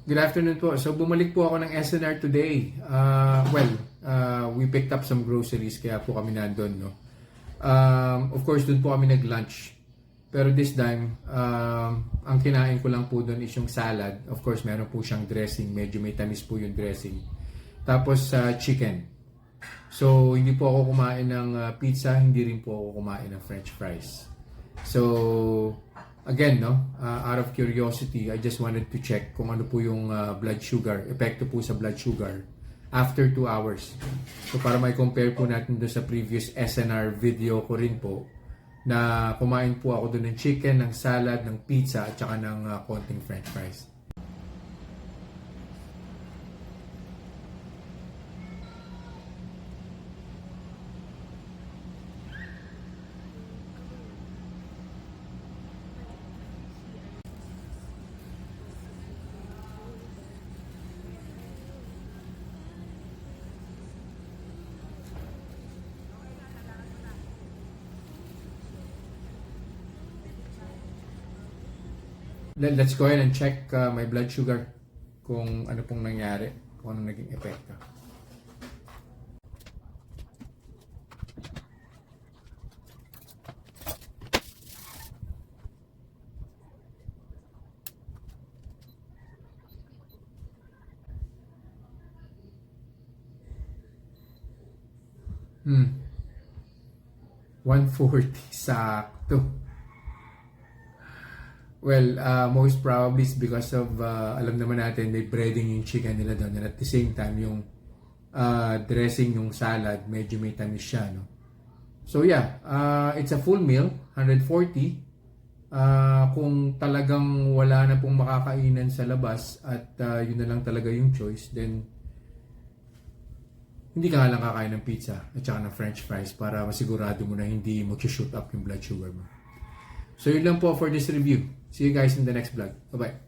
Good afternoon po. So bumalik po ako ng SNR today. We picked up some groceries kaya po kami nandun, no. Of course, dun po kami nag-lunch. Pero this time, ang kinain ko lang po dun is yung salad. Of course, meron po siyang dressing. Medyo may tamis po yung dressing. Tapos chicken. So hindi po ako kumain ng pizza, hindi rin po ako kumain ng french fries. So again, no, out of curiosity, I just wanted to check kung ano po yung blood sugar, epekto po sa blood sugar after 2 hours. So para may compare po natin doon sa previous SNR video ko rin po na kumain po ako doon ng chicken, ng salad, ng pizza at saka ng konting french fries. Let's go ahead and check my blood sugar kung ano pong nangyari, kung ano naging epekto. Hmm. 140 sakto. Well, most probably is because of, alam naman natin, may breading yung chicken nila doon. And at the same time, yung dressing, yung salad, medyo may tamis siya, no? So yeah, it's a full meal, 140. Kung talagang wala na pong makakainan sa labas at yun na lang talaga yung choice, then hindi ka nga lang kakain ng pizza at saka ng french fries para masigurado mo na hindi mag-shoot up yung blood sugar mo. So yun lang po for this review. See you guys in the next vlog. Bye-bye.